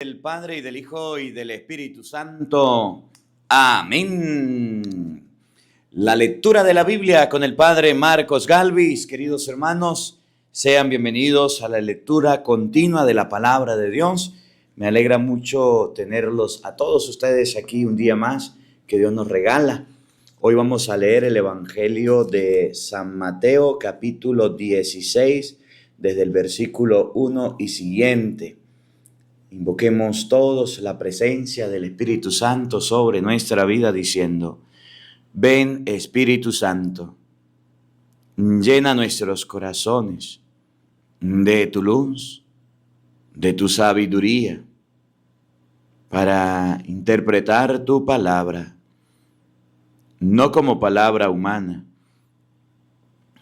Del Padre y del Hijo y del Espíritu Santo. Amén. La lectura de la Biblia con el Padre Marcos Galvis. Queridos hermanos, sean bienvenidos a la lectura continua de la Palabra de Dios. Me alegra mucho tenerlos a todos ustedes aquí un día más que Dios nos regala. Hoy vamos a leer el Evangelio de San Mateo, capítulo 16, desde el versículo 1 y siguiente. Invoquemos todos la presencia del Espíritu Santo sobre nuestra vida diciendo: ven Espíritu Santo, llena nuestros corazones de tu luz, de tu sabiduría, para interpretar tu palabra, no como palabra humana,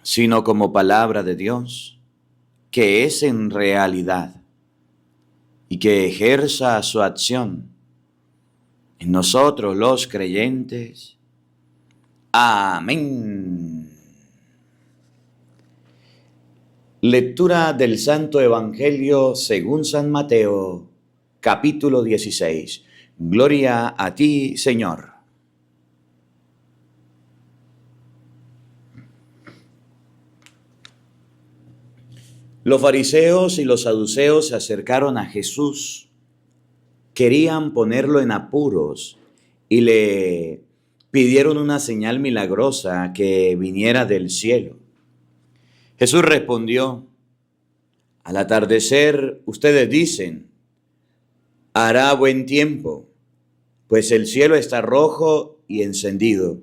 sino como palabra de Dios, que es en realidad, y que ejerza su acción en nosotros los creyentes. Amén. Lectura del Santo Evangelio según San Mateo, capítulo 16. Gloria a ti, Señor. Los fariseos y los saduceos se acercaron a Jesús. Querían ponerlo en apuros y le pidieron una señal milagrosa que viniera del cielo. Jesús respondió: al atardecer ustedes dicen, hará buen tiempo, pues el cielo está rojo y encendido.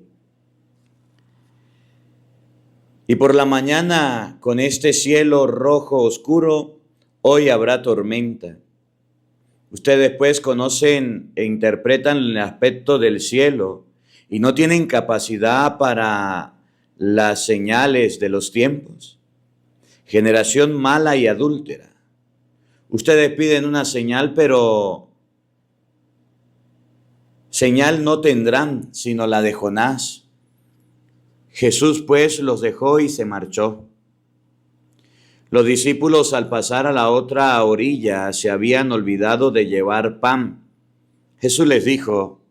Y por la mañana, con este cielo rojo oscuro, hoy habrá tormenta. Ustedes pues conocen e interpretan el aspecto del cielo y no tienen capacidad para las señales de los tiempos. Generación mala y adúltera. Ustedes piden una señal, pero señal no tendrán sino la de Jonás. Jesús pues los dejó y se marchó. Los discípulos al pasar a la otra orilla se habían olvidado de llevar pan. Jesús les dijo: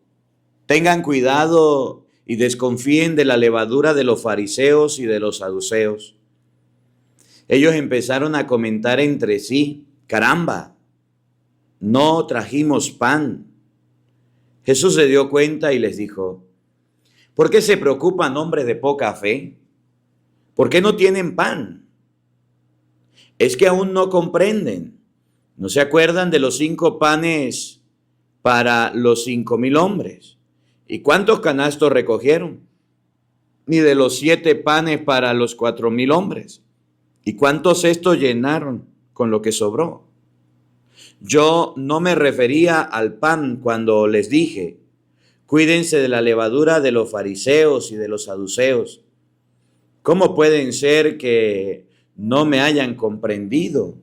tengan cuidado y desconfíen de la levadura de los fariseos y de los saduceos. Ellos empezaron a comentar entre sí: caramba, no trajimos pan. Jesús se dio cuenta y les dijo: ¿por qué se preocupan, hombres de poca fe? ¿Por qué no tienen pan? Es que aún no comprenden. ¿No se acuerdan de los 5 panes para los 5,000 hombres? ¿Y cuántos canastos recogieron? Ni de los 7 panes para los 4,000 hombres. ¿Y cuántos cestos llenaron con lo que sobró? Yo no me refería al pan cuando les dije: cuídense de la levadura de los fariseos y de los saduceos. ¿Cómo pueden ser que no me hayan comprendido?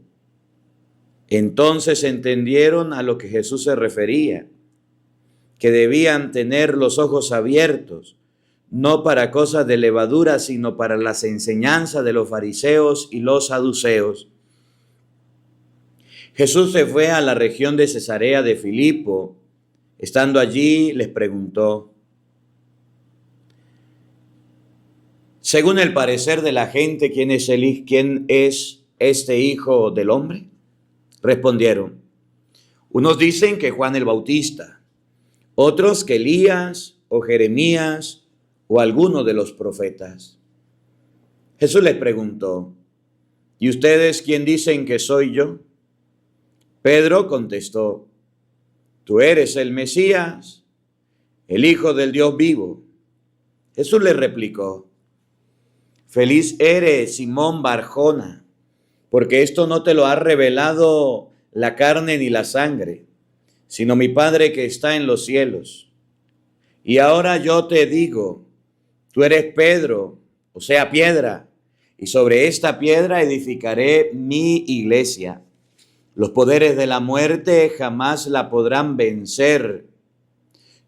Entonces entendieron a lo que Jesús se refería, que debían tener los ojos abiertos, no para cosas de levadura, sino para las enseñanzas de los fariseos y los saduceos. Jesús se fue a la región de Cesarea de Filipo. Estando allí, les preguntó: según el parecer de la gente, ¿quién es este Hijo del Hombre? Respondieron: unos dicen que Juan el Bautista, otros que Elías o Jeremías o alguno de los profetas. Jesús les preguntó: ¿y ustedes quién dicen que soy yo? Pedro contestó: tú eres el Mesías, el Hijo del Dios vivo. Jesús le replicó: feliz eres, Simón Barjona, porque esto no te lo ha revelado la carne ni la sangre, sino mi Padre que está en los cielos. Y ahora yo te digo, tú eres Pedro, o sea, piedra, y sobre esta piedra edificaré mi iglesia. Los poderes de la muerte jamás la podrán vencer.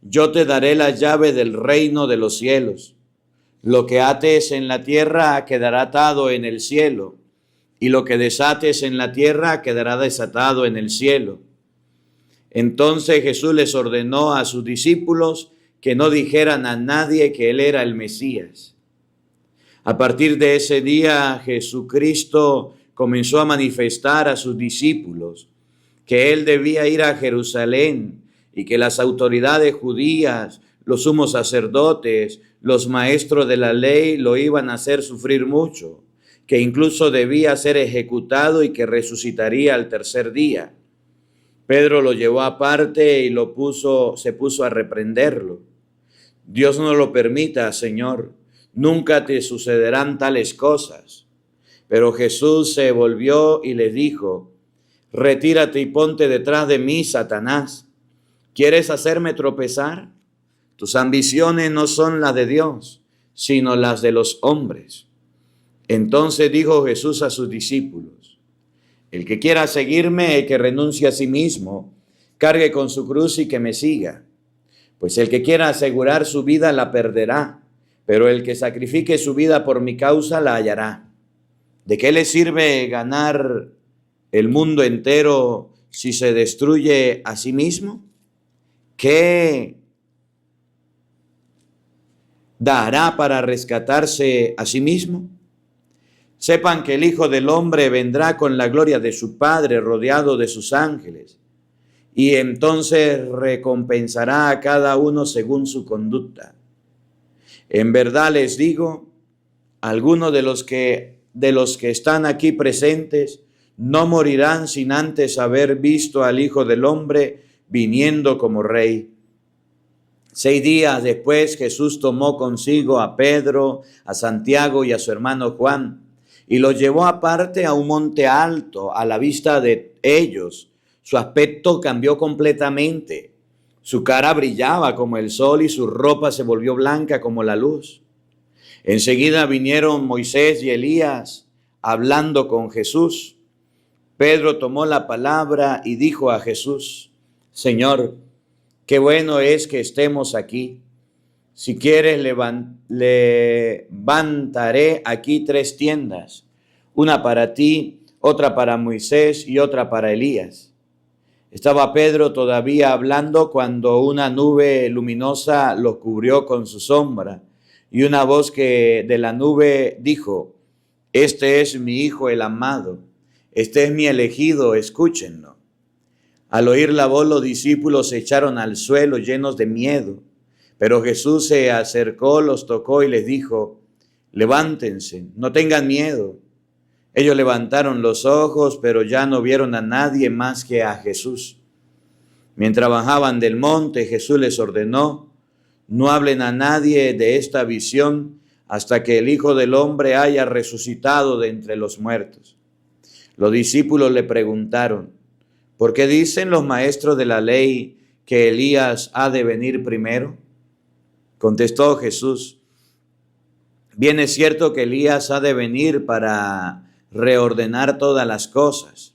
Yo te daré la llave del reino de los cielos. Lo que ates en la tierra quedará atado en el cielo, y lo que desates en la tierra quedará desatado en el cielo. Entonces Jesús les ordenó a sus discípulos que no dijeran a nadie que él era el Mesías. A partir de ese día, Jesucristo comenzó a manifestar a sus discípulos que él debía ir a Jerusalén y que las autoridades judías, los sumos sacerdotes, los maestros de la ley lo iban a hacer sufrir mucho, que incluso debía ser ejecutado y que resucitaría al tercer día. Pedro lo llevó aparte y se puso a reprenderlo. Dios no lo permita, Señor, nunca te sucederán tales cosas. Pero Jesús se volvió y le dijo: retírate y ponte detrás de mí, Satanás. ¿Quieres hacerme tropezar? Tus ambiciones no son las de Dios, sino las de los hombres. Entonces dijo Jesús a sus discípulos: el que quiera seguirme, que renuncie a sí mismo, cargue con su cruz y que me siga. Pues el que quiera asegurar su vida la perderá, pero el que sacrifique su vida por mi causa la hallará. ¿De qué le sirve ganar el mundo entero si se destruye a sí mismo? ¿Qué dará para rescatarse a sí mismo? Sepan que el Hijo del Hombre vendrá con la gloria de su Padre, rodeado de sus ángeles, y entonces recompensará a cada uno según su conducta. En verdad les digo, algunos de los que están aquí presentes no morirán sin antes haber visto al Hijo del Hombre viniendo como Rey. 6 días después, Jesús tomó consigo a Pedro, a Santiago y a su hermano Juan, y los llevó aparte a un monte alto, a la vista de ellos. Su aspecto cambió completamente. Su cara brillaba como el sol y su ropa se volvió blanca como la luz. Enseguida vinieron Moisés y Elías hablando con Jesús. Pedro tomó la palabra y dijo a Jesús: Señor, qué bueno es que estemos aquí. Si quieres, levantaré aquí 3 tiendas, una para ti, otra para Moisés y otra para Elías. Estaba Pedro todavía hablando cuando una nube luminosa los cubrió con su sombra, y una voz que de la nube dijo: este es mi Hijo el amado, este es mi elegido, escúchenlo. Al oír la voz, los discípulos se echaron al suelo llenos de miedo. Pero Jesús se acercó, los tocó y les dijo: levántense, no tengan miedo. Ellos levantaron los ojos, pero ya no vieron a nadie más que a Jesús. Mientras bajaban del monte, Jesús les ordenó: no hablen a nadie de esta visión hasta que el Hijo del Hombre haya resucitado de entre los muertos. Los discípulos le preguntaron: ¿por qué dicen los maestros de la ley que Elías ha de venir primero? Contestó Jesús: bien es cierto que Elías ha de venir para reordenar todas las cosas,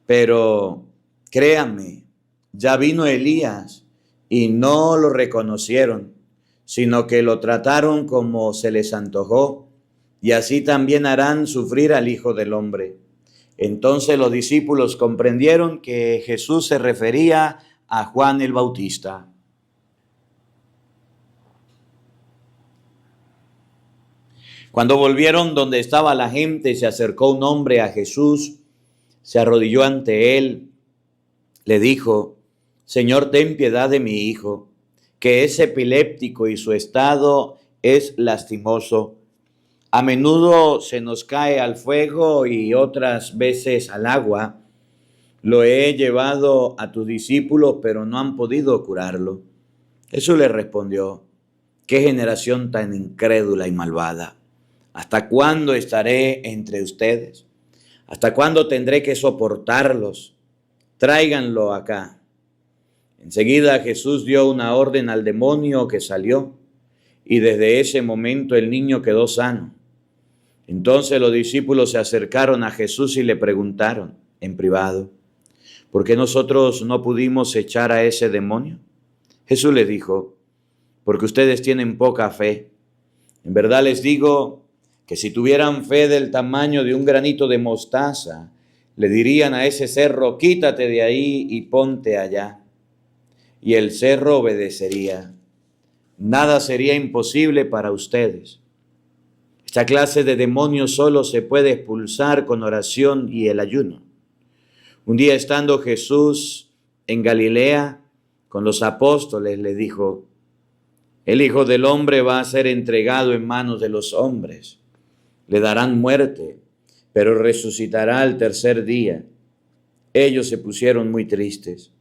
pero créanme, ya vino Elías y no lo reconocieron, sino que lo trataron como se les antojó, y así también harán sufrir al Hijo del Hombre. Entonces los discípulos comprendieron que Jesús se refería a Juan el Bautista. Cuando volvieron donde estaba la gente, se acercó un hombre a Jesús, se arrodilló ante él, le dijo: Señor, ten piedad de mi hijo, que es epiléptico y su estado es lastimoso. A menudo se nos cae al fuego y otras veces al agua. Lo he llevado a tus discípulos, pero no han podido curarlo. Jesús le respondió: qué generación tan incrédula y malvada. ¿Hasta cuándo estaré entre ustedes? ¿Hasta cuándo tendré que soportarlos? Tráiganlo acá. Enseguida Jesús dio una orden al demonio que salió, y desde ese momento el niño quedó sano. Entonces los discípulos se acercaron a Jesús y le preguntaron en privado: ¿por qué nosotros no pudimos echar a ese demonio? Jesús les dijo: porque ustedes tienen poca fe. En verdad les digo que si tuvieran fe del tamaño de un granito de mostaza, le dirían a ese cerro: quítate de ahí y ponte allá, y el cerro obedecería. Nada sería imposible para ustedes. Esta clase de demonios solo se puede expulsar con oración y el ayuno. Un día, estando Jesús en Galilea con los apóstoles, le dijo: el Hijo del Hombre va a ser entregado en manos de los hombres. Le darán muerte, pero resucitará al tercer día. Ellos se pusieron muy tristes.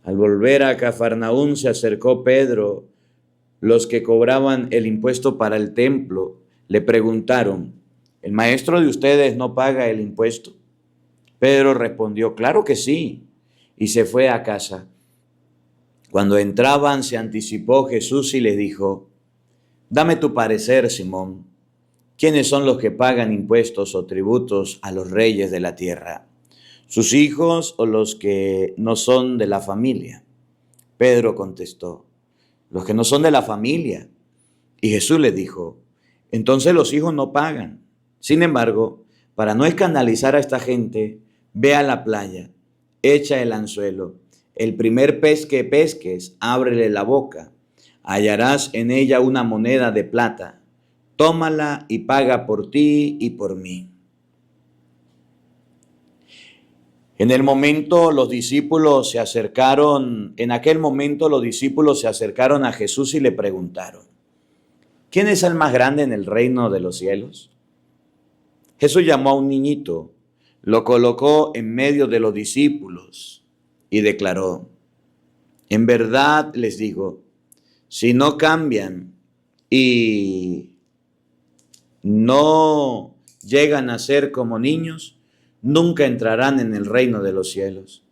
Al volver a Cafarnaún se acercó Pedro. Los que cobraban el impuesto para el templo le preguntaron: ¿el maestro de ustedes no paga el impuesto? Pedro respondió: claro que sí, y se fue a casa. Cuando entraban, se anticipó Jesús y les dijo: dame tu parecer, Simón. ¿Quiénes son los que pagan impuestos o tributos a los reyes de la tierra? ¿Sus hijos o los que no son de la familia? Pedro contestó: los que no son de la familia. Y Jesús le dijo: entonces los hijos no pagan. Sin embargo, para no escandalizar a esta gente, ve a la playa, echa el anzuelo. El primer pez que pesques, ábrele la boca. Hallarás en ella una moneda de plata. Tómala y paga por ti y por mí. En aquel momento los discípulos se acercaron a Jesús y le preguntaron: ¿quién es el más grande en el reino de los cielos? Jesús llamó a un niñito, lo colocó en medio de los discípulos y declaró: en verdad les digo, si no cambian y no llegan a ser como niños, nunca entrarán en el reino de los cielos.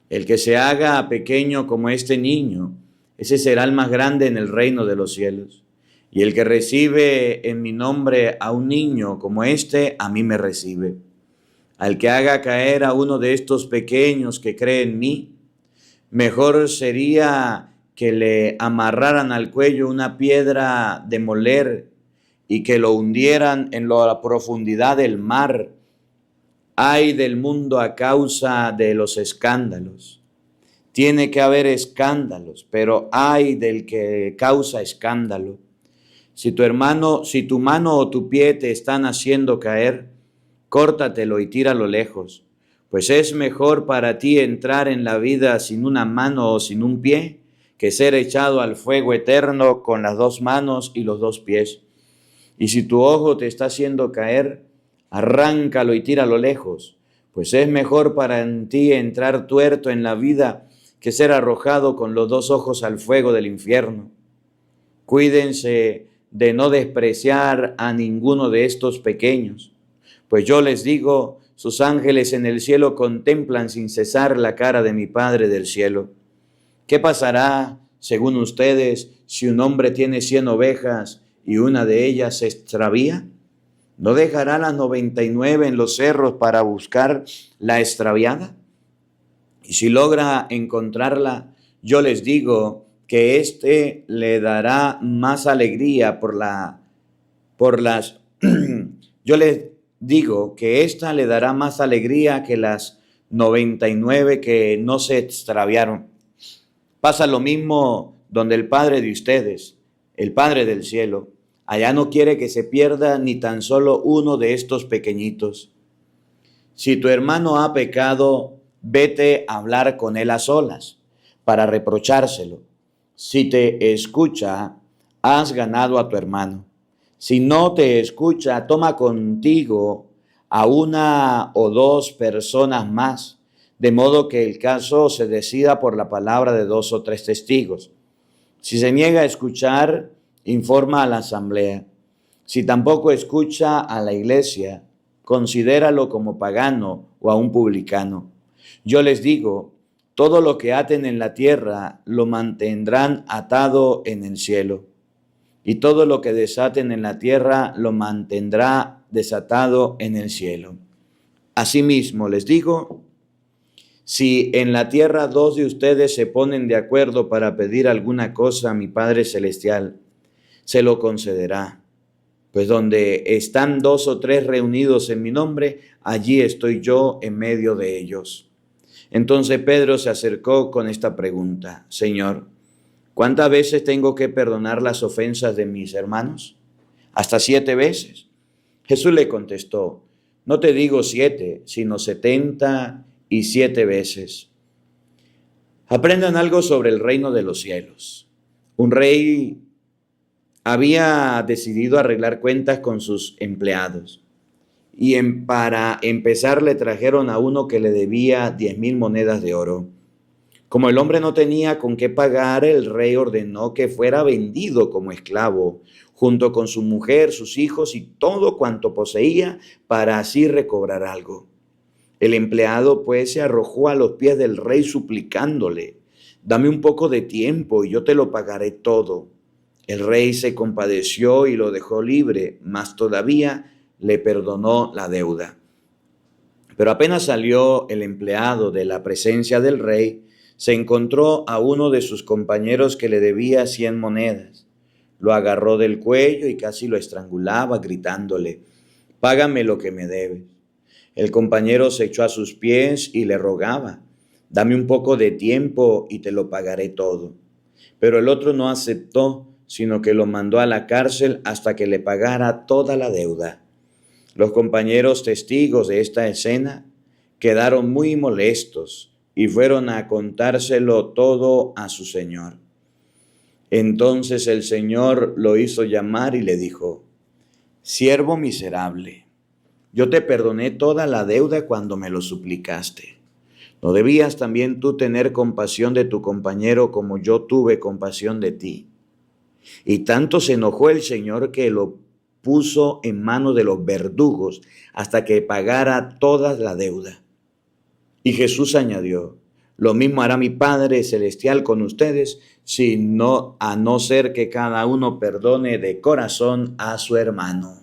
El que se haga pequeño como este niño, ese será el más grande en el reino de los cielos. Y el que recibe en mi nombre a un niño como este, a mí me recibe. Al que haga caer a uno de estos pequeños que cree en mí, mejor sería que le amarraran al cuello una piedra de moler y que lo hundieran en la profundidad del mar. Ay del mundo a causa de los escándalos. Tiene que haber escándalos, pero ay del que causa escándalo. Si tu mano o tu pie te están haciendo caer, córtatelo y tíralo lejos, pues es mejor para ti entrar en la vida sin una mano o sin un pie, que ser echado al fuego eterno con las dos manos y los dos pies. Y si tu ojo te está haciendo caer, arráncalo y tíralo lejos, pues es mejor para ti entrar tuerto en la vida que ser arrojado con los dos ojos al fuego del infierno. Cuídense de no despreciar a ninguno de estos pequeños, pues yo les digo, sus ángeles en el cielo contemplan sin cesar la cara de mi Padre del cielo. ¿Qué pasará, según ustedes, si un hombre tiene 100 ovejas y una de ellas se extravía? ¿No dejará las 99 en los cerros para buscar la extraviada? Y si logra encontrarla, yo les digo que éste le dará más alegría yo les digo que ésta le dará más alegría que las 99 que no se extraviaron. Pasa lo mismo donde el Padre de ustedes, el Padre del cielo. Allá no quiere que se pierda ni tan solo uno de estos pequeñitos. Si tu hermano ha pecado, vete a hablar con él a solas para reprochárselo. Si te escucha, has ganado a tu hermano. Si no te escucha, toma contigo a una o dos personas más, de modo que el caso se decida por la palabra de 2 o 3 testigos. Si se niega a escuchar, informa a la asamblea. Si tampoco escucha a la iglesia, considéralo como pagano o a un publicano. Yo les digo, todo lo que aten en la tierra lo mantendrán atado en el cielo, y todo lo que desaten en la tierra lo mantendrá desatado en el cielo. Asimismo les digo, si en la tierra 2 de ustedes se ponen de acuerdo para pedir alguna cosa a mi Padre Celestial, se lo concederá. Pues donde están 2 o 3 reunidos en mi nombre, allí estoy yo en medio de ellos. Entonces Pedro se acercó con esta pregunta: Señor, ¿cuántas veces tengo que perdonar las ofensas de mis hermanos? ¿Hasta 7 veces? Jesús le contestó: no te digo 7, sino 77 veces. Aprendan algo sobre el reino de los cielos. Un rey había decidido arreglar cuentas con sus empleados. Y para empezar le trajeron a uno que le debía 10,000 monedas de oro. Como el hombre no tenía con qué pagar, el rey ordenó que fuera vendido como esclavo, junto con su mujer, sus hijos y todo cuanto poseía, para así recobrar algo. El empleado pues se arrojó a los pies del rey suplicándole: dame un poco de tiempo y yo te lo pagaré todo. El rey se compadeció y lo dejó libre, mas todavía le perdonó la deuda. Pero apenas salió el empleado de la presencia del rey, se encontró a uno de sus compañeros que le debía 100 monedas. Lo agarró del cuello y casi lo estrangulaba, gritándole: págame lo que me debes. El compañero se echó a sus pies y le rogaba: dame un poco de tiempo y te lo pagaré todo. Pero el otro no aceptó, sino que lo mandó a la cárcel hasta que le pagara toda la deuda. Los compañeros testigos de esta escena quedaron muy molestos y fueron a contárselo todo a su señor. Entonces el señor lo hizo llamar y le dijo: siervo miserable, yo te perdoné toda la deuda cuando me lo suplicaste. ¿No debías también tú tener compasión de tu compañero como yo tuve compasión de ti? Y tanto se enojó el señor que lo puso en manos de los verdugos hasta que pagara toda la deuda. Y Jesús añadió: lo mismo hará mi Padre Celestial con ustedes, a no ser que cada uno perdone de corazón a su hermano.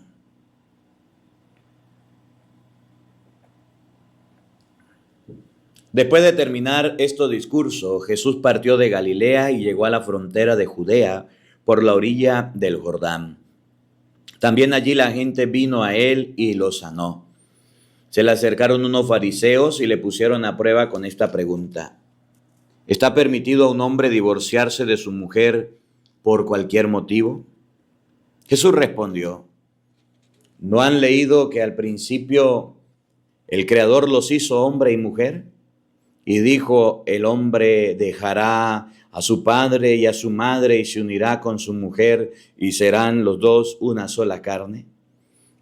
Después de terminar este discurso, Jesús partió de Galilea y llegó a la frontera de Judea por la orilla del Jordán. También allí la gente vino a él y lo sanó. Se le acercaron unos fariseos y le pusieron a prueba con esta pregunta: ¿está permitido a un hombre divorciarse de su mujer por cualquier motivo? Jesús respondió: ¿no han leído que al principio el Creador los hizo hombre y mujer? Y dijo: el hombre dejará a su padre y a su madre y se unirá con su mujer y serán los dos una sola carne.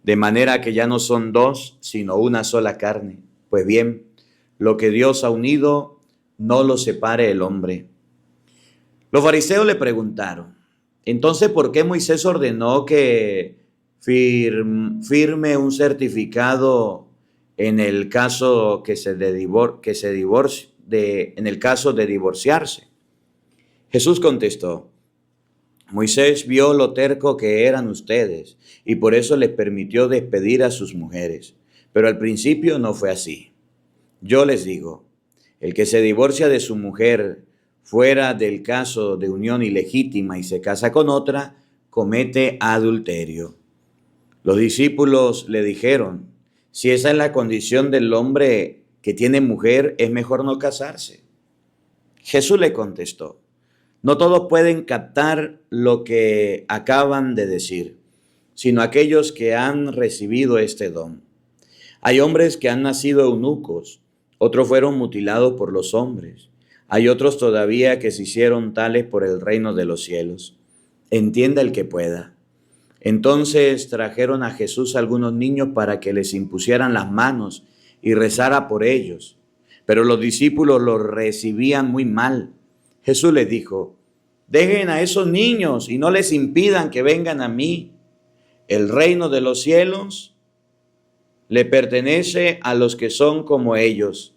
De manera que ya no son dos, sino una sola carne. Pues bien, lo que Dios ha unido, no lo separe el hombre. Los fariseos le preguntaron: entonces, ¿por qué Moisés ordenó que firme un certificado en el caso en el caso de divorciarse? Jesús contestó: Moisés vio lo terco que eran ustedes y por eso les permitió despedir a sus mujeres. Pero al principio no fue así. Yo les digo, el que se divorcia de su mujer fuera del caso de unión ilegítima y se casa con otra, comete adulterio. Los discípulos le dijeron: si esa es la condición del hombre que tiene mujer, es mejor no casarse. Jesús le contestó: no todos pueden captar lo que acaban de decir, sino aquellos que han recibido este don. Hay hombres que han nacido eunucos, otros fueron mutilados por los hombres. Hay otros todavía que se hicieron tales por el reino de los cielos. Entienda el que pueda. Entonces trajeron a Jesús algunos niños para que les impusieran las manos y rezara por ellos. Pero los discípulos los recibían muy mal. Jesús les dijo: dejen a esos niños y no les impidan que vengan a mí. El reino de los cielos le pertenece a los que son como ellos.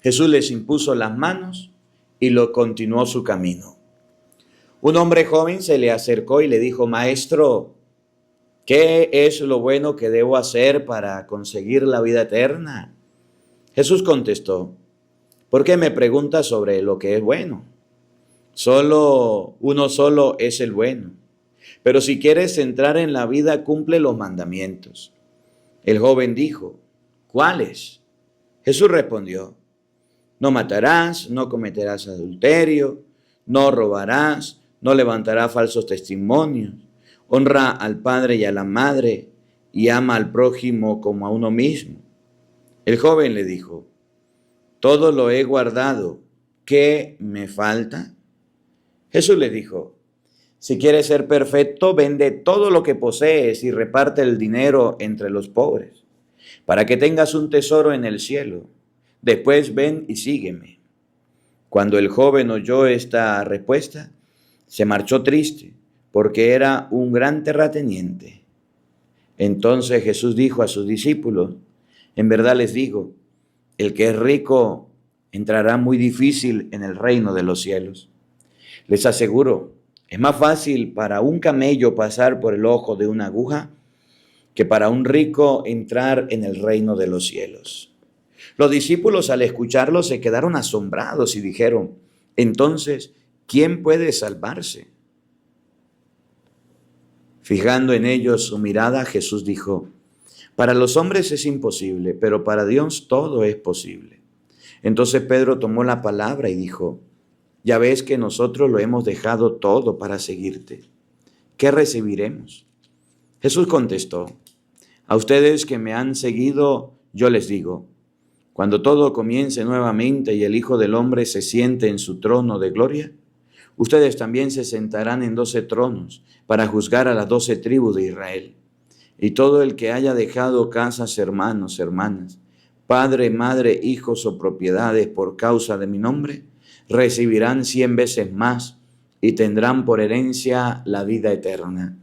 Jesús les impuso las manos y lo continuó su camino. Un hombre joven se le acercó y le dijo: Maestro, ¿qué es lo bueno que debo hacer para conseguir la vida eterna? Jesús contestó: ¿por qué me preguntas sobre lo que es bueno? Uno solo es el bueno. Pero si quieres entrar en la vida, cumple los mandamientos. El joven dijo: ¿cuáles? Jesús respondió: no matarás, no cometerás adulterio, no robarás, no levantarás falsos testimonios, honra al padre y a la madre y ama al prójimo como a uno mismo. El joven le dijo, todo lo he guardado, ¿qué me falta? Jesús le dijo, si quieres ser perfecto, vende todo lo que posees y reparte el dinero entre los pobres, para que tengas un tesoro en el cielo. Después ven y sígueme. Cuando el joven oyó esta respuesta, se marchó triste, porque era un gran terrateniente. Entonces Jesús dijo a sus discípulos, en verdad les digo, el que es rico entrará muy difícil en el reino de los cielos. Les aseguro, es más fácil para un camello pasar por el ojo de una aguja que para un rico entrar en el reino de los cielos. Los discípulos al escucharlo se quedaron asombrados y dijeron, entonces, ¿quién puede salvarse? Fijando en ellos su mirada, Jesús dijo, para los hombres es imposible, pero para Dios todo es posible. Entonces Pedro tomó la palabra y dijo, ya ves que nosotros lo hemos dejado todo para seguirte. ¿Qué recibiremos? Jesús contestó, a ustedes que me han seguido, yo les digo, cuando todo comience nuevamente y el Hijo del Hombre se siente en su trono de gloria, ustedes también se sentarán en 12 tronos para juzgar a las 12 tribus de Israel. Y todo el que haya dejado casas, hermanos, hermanas, padre, madre, hijos o propiedades por causa de mi nombre, recibirán 100 veces más y tendrán por herencia la vida eterna.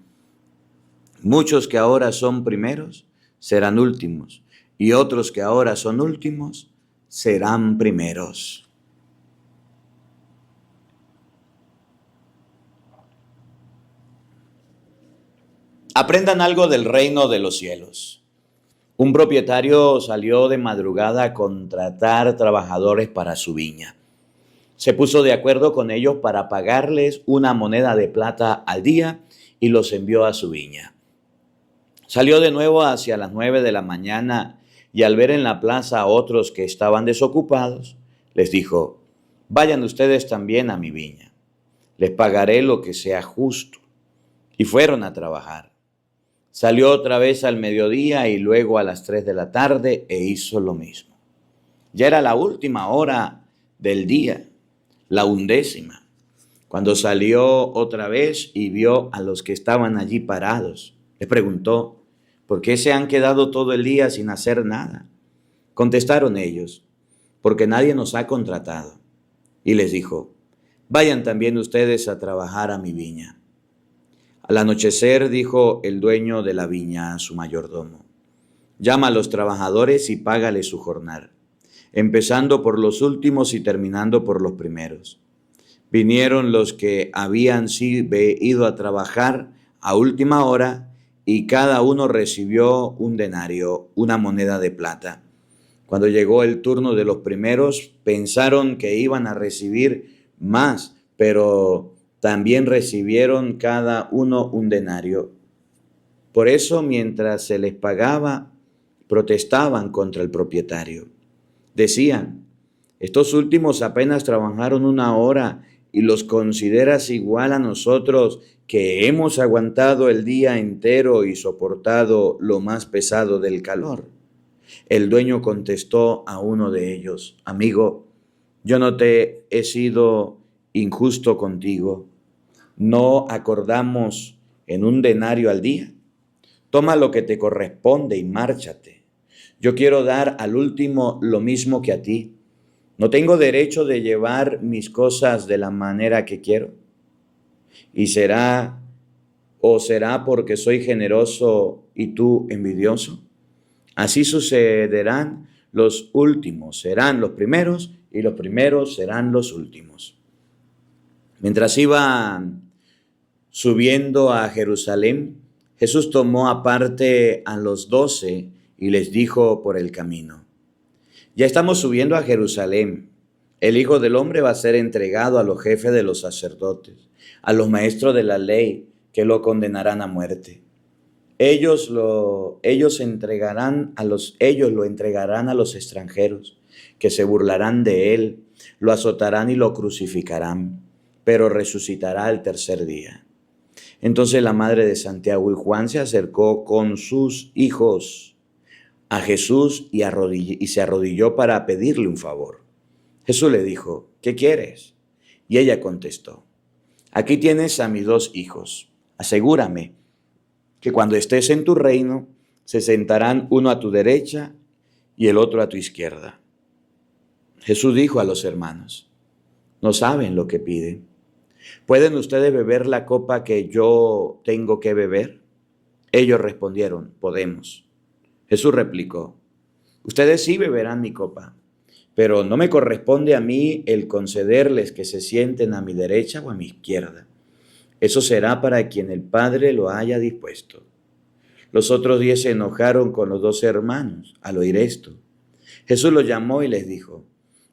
Muchos que ahora son primeros serán últimos, y otros que ahora son últimos serán primeros. Aprendan algo del reino de los cielos. Un propietario salió de madrugada a contratar trabajadores para su viña. Se puso de acuerdo con ellos para pagarles una moneda de plata al día y los envió a su viña. Salió de nuevo hacia las 9 de la mañana y al ver en la plaza a otros que estaban desocupados, les dijo, vayan ustedes también a mi viña, les pagaré lo que sea justo. Y fueron a trabajar. Salió otra vez al mediodía y luego a las 3 de la tarde e hizo lo mismo. Ya era la última hora del día, la 11ª, cuando salió otra vez y vio a los que estaban allí parados. Les preguntó, ¿por qué se han quedado todo el día sin hacer nada? Contestaron ellos, porque nadie nos ha contratado. Y les dijo, vayan también ustedes a trabajar a mi viña. Al anochecer dijo el dueño de la viña a su mayordomo, llama a los trabajadores y págale su jornal, empezando por los últimos y terminando por los primeros. Vinieron los que habían ido a trabajar a última hora y cada uno recibió un denario, una moneda de plata. Cuando llegó el turno de los primeros, pensaron que iban a recibir más, pero también recibieron cada uno un denario. Por eso, mientras se les pagaba, protestaban contra el propietario. Decían, estos últimos apenas trabajaron 1 hora y los consideras igual a nosotros que hemos aguantado el día entero y soportado lo más pesado del calor. El dueño contestó a uno de ellos, amigo, yo no te he sido injusto contigo. ¿No acordamos en un denario al día? Toma lo que te corresponde y márchate. Yo quiero dar al último lo mismo que a ti. ¿No tengo derecho de llevar mis cosas de la manera que quiero? ¿Y será porque soy generoso y tú envidioso? Así sucederán, los últimos serán los primeros y los primeros serán los últimos. Mientras iban subiendo a Jerusalén, Jesús tomó aparte a los 12 y les dijo por el camino, ya estamos subiendo a Jerusalén. El Hijo del Hombre va a ser entregado a los jefes de los sacerdotes, a los maestros de la ley, que lo condenarán a muerte. Ellos lo entregarán a los extranjeros, que se burlarán de él, lo azotarán y lo crucificarán, pero resucitará al tercer día. Entonces la madre de Santiago y Juan se acercó con sus hijos a Jesús y se arrodilló para pedirle un favor. Jesús le dijo, ¿qué quieres? Y ella contestó, aquí tienes a mis 2 hijos. Asegúrame que cuando estés en tu reino, se sentarán uno a tu derecha y el otro a tu izquierda. Jesús dijo a los hermanos, no saben lo que piden. ¿Pueden ustedes beber la copa que yo tengo que beber? Ellos respondieron, podemos. Jesús replicó, ustedes sí beberán mi copa, pero no me corresponde a mí el concederles que se sienten a mi derecha o a mi izquierda. Eso será para quien el Padre lo haya dispuesto. Los otros 10 se enojaron con los 2 hermanos al oír esto. Jesús los llamó y les dijo,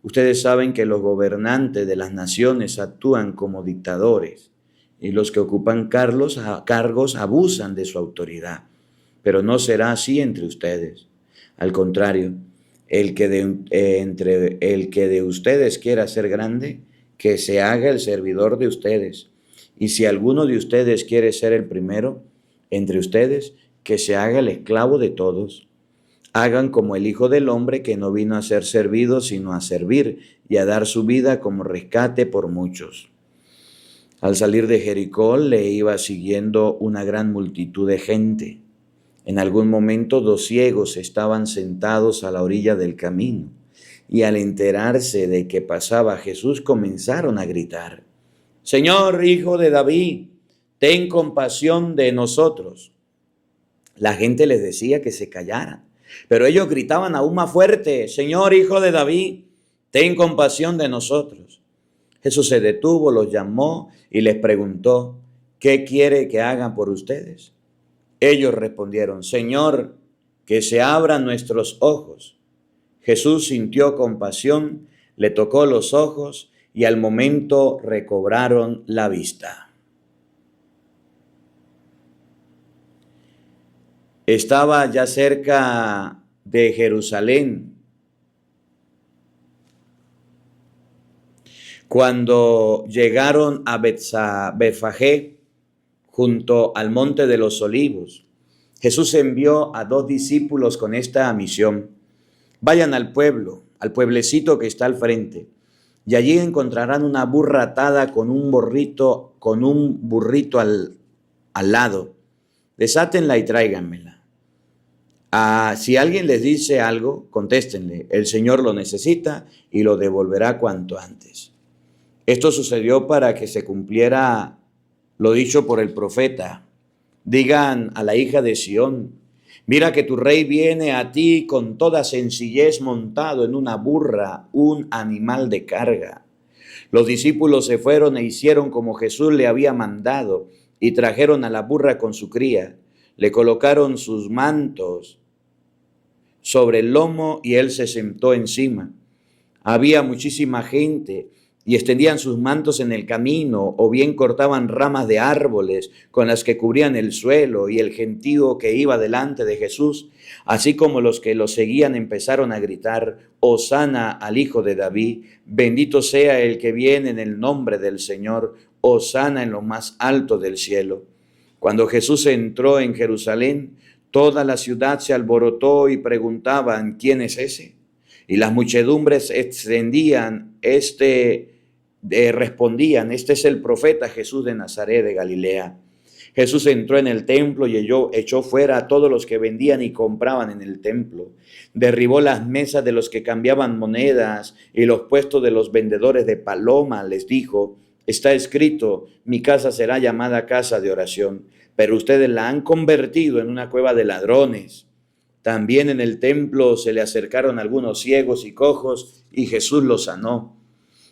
ustedes saben que los gobernantes de las naciones actúan como dictadores y los que ocupan cargos abusan de su autoridad, pero no será así entre ustedes. Al contrario, el que de ustedes quiera ser grande, que se haga el servidor de ustedes. Y si alguno de ustedes quiere ser el primero entre ustedes, que se haga el esclavo de todos. Hagan como el Hijo del Hombre, que no vino a ser servido, sino a servir y a dar su vida como rescate por muchos. Al salir de Jericó le iba siguiendo una gran multitud de gente. En algún momento 2 ciegos estaban sentados a la orilla del camino y al enterarse de que pasaba Jesús comenzaron a gritar, Señor, Hijo de David, ten compasión de nosotros. La gente les decía que se callaran, pero ellos gritaban aún más fuerte, Señor, Hijo de David, ten compasión de nosotros. Jesús se detuvo, los llamó y les preguntó, ¿qué quiere que hagan por ustedes? Ellos respondieron, Señor, que se abran nuestros ojos. Jesús sintió compasión, le tocó los ojos y al momento recobraron la vista. Estaba ya cerca de Jerusalén cuando llegaron a Betfagé, junto al monte de los Olivos. Jesús envió a 2 discípulos con esta misión. Vayan al pueblo, al pueblecito que está al frente, y allí encontrarán una burra atada con un burrito al lado. Desátenla y tráiganmela. Si alguien les dice algo, contéstenle, el Señor lo necesita y lo devolverá cuanto antes. Esto sucedió para que se cumpliera lo dicho por el profeta. Digan a la hija de Sión, mira que tu rey viene a ti con toda sencillez montado en una burra, un animal de carga. Los discípulos se fueron e hicieron como Jesús le había mandado y trajeron a la burra con su cría. Le colocaron sus mantos sobre el lomo y él se sentó encima. Había muchísima gente y extendían sus mantos en el camino o bien cortaban ramas de árboles con las que cubrían el suelo, y el gentío que iba delante de Jesús, así como los que lo seguían, empezaron a gritar, Hosana al Hijo de David, bendito sea el que viene en el nombre del Señor, Hosana en lo más alto del cielo. Cuando Jesús entró en Jerusalén, toda la ciudad se alborotó y preguntaban, ¿quién es ese? Y las muchedumbres respondían, este es el profeta Jesús de Nazaret de Galilea. Jesús entró en el templo y echó fuera a todos los que vendían y compraban en el templo. Derribó las mesas de los que cambiaban monedas y los puestos de los vendedores de paloma. Les dijo, está escrito, mi casa será llamada casa de oración, pero ustedes la han convertido en una cueva de ladrones. También en el templo se le acercaron algunos ciegos y cojos y Jesús los sanó.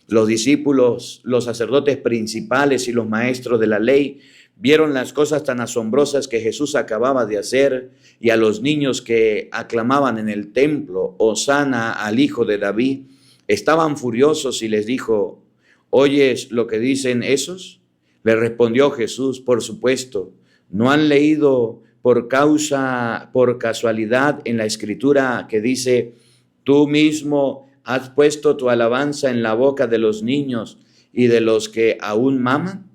Los discípulos, los sacerdotes principales y los maestros de la ley vieron las cosas tan asombrosas que Jesús acababa de hacer y a los niños que aclamaban en el templo, Hosana al Hijo de David, estaban furiosos y les dijo, ¿oyes lo que dicen esos? Le respondió Jesús, por supuesto, ¿no han leído por casualidad en la Escritura que dice, tú mismo ¿has puesto tu alabanza en la boca de los niños y de los que aún maman?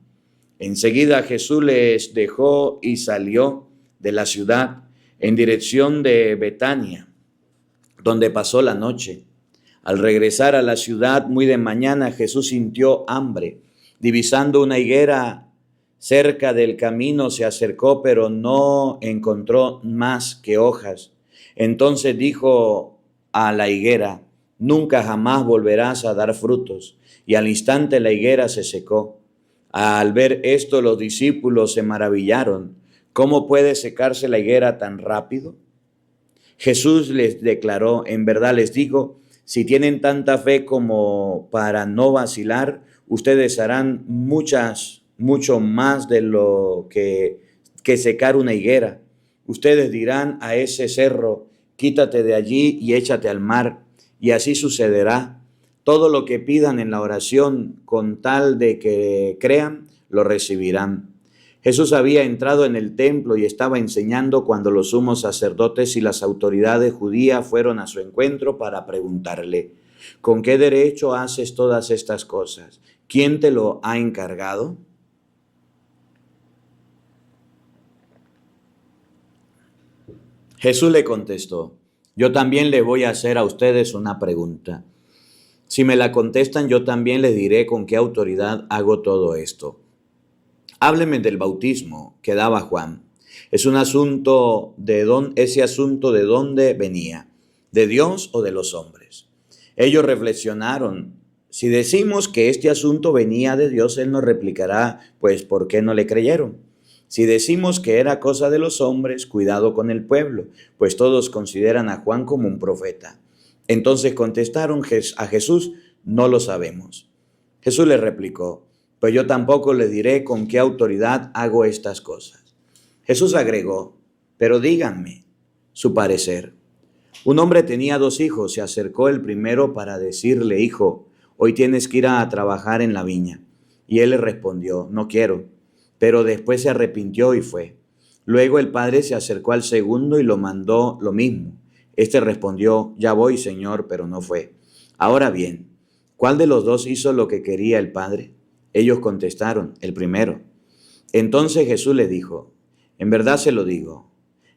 Enseguida Jesús les dejó y salió de la ciudad en dirección de Betania, donde pasó la noche. Al regresar a la ciudad muy de mañana, Jesús sintió hambre. Divisando una higuera cerca del camino, se acercó, pero no encontró más que hojas. Entonces dijo a la higuera: nunca jamás volverás a dar frutos. Y al instante la higuera se secó. Al ver esto, los discípulos se maravillaron. ¿Cómo puede secarse la higuera tan rápido? Jesús les declaró: en verdad les digo, si tienen tanta fe como para no vacilar, ustedes harán mucho más de lo que secar una higuera. Ustedes dirán a ese cerro: quítate de allí y échate al mar, y así sucederá. Todo lo que pidan en la oración, con tal de que crean, lo recibirán. Jesús había entrado en el templo y estaba enseñando cuando los sumos sacerdotes y las autoridades judías fueron a su encuentro para preguntarle: ¿con qué derecho haces todas estas cosas? ¿Quién te lo ha encargado? Jesús le contestó: yo también les voy a hacer a ustedes una pregunta. Si me la contestan, yo también les diré con qué autoridad hago todo esto. Hábleme del bautismo que daba Juan. Ese asunto de dónde venía, ¿de Dios o de los hombres? Ellos reflexionaron: si decimos que este asunto venía de Dios, él nos replicará, pues ¿por qué no le creyeron? Si decimos que era cosa de los hombres, cuidado con el pueblo, pues todos consideran a Juan como un profeta. Entonces contestaron a Jesús: no lo sabemos. Jesús les replicó: pues yo tampoco les diré con qué autoridad hago estas cosas. Jesús agregó: pero díganme su parecer. Un hombre tenía 2 hijos. Se acercó el primero para decirle: hijo, hoy tienes que ir a trabajar en la viña. Y él le respondió: no quiero. Pero después se arrepintió y fue. Luego el padre se acercó al segundo y lo mandó lo mismo. Este respondió: ya voy, señor, pero no fue. Ahora bien, ¿cuál de los 2 hizo lo que quería el padre? Ellos contestaron: el primero. Entonces Jesús les dijo: en verdad se lo digo,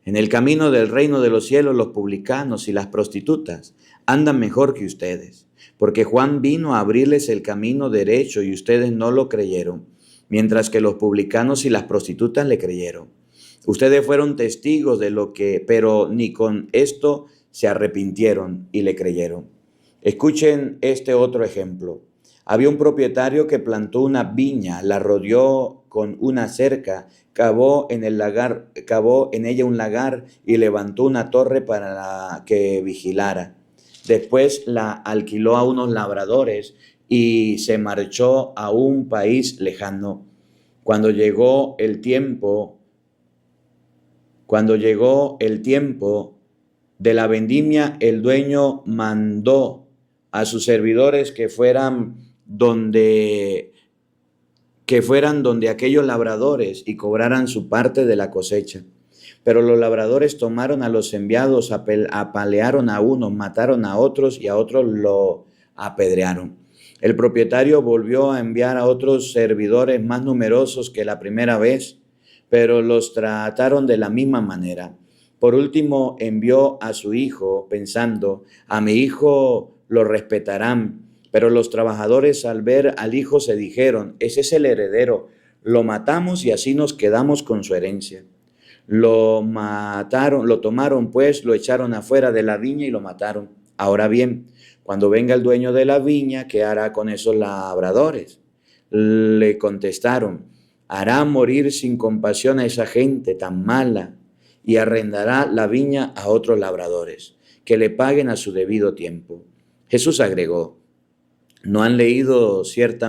en el camino del reino de los cielos los publicanos y las prostitutas andan mejor que ustedes, porque Juan vino a abrirles el camino derecho y ustedes no lo creyeron, mientras que los publicanos y las prostitutas le creyeron. Ustedes fueron testigos de pero ni con esto se arrepintieron y le creyeron. Escuchen este otro ejemplo. Había un propietario que plantó una viña, la rodeó con una cerca, cavó en ella un lagar y levantó una torre para que vigilara. Después la alquiló a unos labradores y se marchó a un país lejano. Cuando llegó el tiempo de la vendimia, el dueño mandó a sus servidores que fueran donde aquellos labradores y cobraran su parte de la cosecha. Pero los labradores tomaron a los enviados, apalearon a unos, mataron a otros y a otros lo apedrearon. El propietario volvió a enviar a otros servidores más numerosos que la primera vez, pero los trataron de la misma manera. Por último envió a su hijo, pensando: a mi hijo lo respetarán. Pero los trabajadores, al ver al hijo, se dijeron: ese es el heredero, lo matamos y así nos quedamos con su herencia. Lo tomaron pues, lo echaron afuera de la viña y lo mataron. Ahora bien, cuando venga el dueño de la viña, ¿qué hará con esos labradores? Le contestaron: hará morir sin compasión a esa gente tan mala y arrendará la viña a otros labradores, que le paguen a su debido tiempo. Jesús agregó: ¿No han leído cierta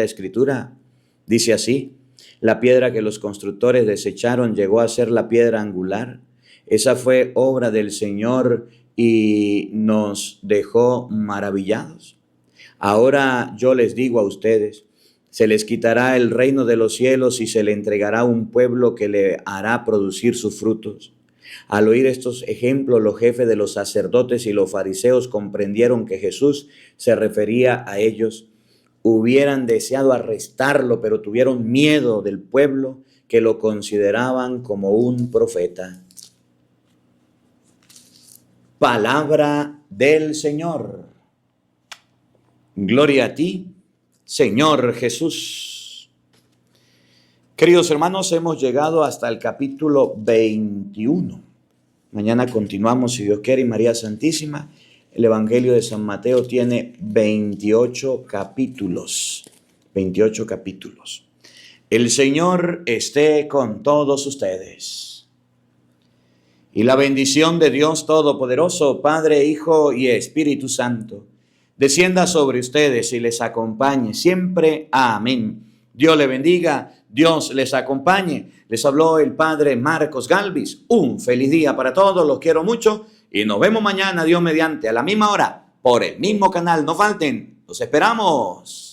escritura? Dice así: la piedra que los constructores desecharon llegó a ser la piedra angular. Esa fue obra del Señor y nos dejó maravillados. Ahora yo les digo a ustedes: se les quitará el reino de los cielos y se le entregará a un pueblo que le hará producir sus frutos. Al oír estos ejemplos, los jefes de los sacerdotes y los fariseos comprendieron que Jesús se refería a ellos. Hubieran deseado arrestarlo, pero tuvieron miedo del pueblo que lo consideraban como un profeta. Palabra del Señor. Gloria a ti, Señor Jesús. Queridos hermanos, hemos llegado hasta el capítulo 21. Mañana continuamos, si Dios quiere, y María Santísima. El Evangelio de San Mateo tiene 28 capítulos. 28 capítulos. El Señor esté con todos ustedes. Y la bendición de Dios Todopoderoso, Padre, Hijo y Espíritu Santo, descienda sobre ustedes y les acompañe siempre. Amén. Dios les bendiga, Dios les acompañe. Les habló el Padre Marcos Galvis. Un feliz día para todos, los quiero mucho y nos vemos mañana, Dios mediante, a la misma hora, por el mismo canal. No falten, los esperamos.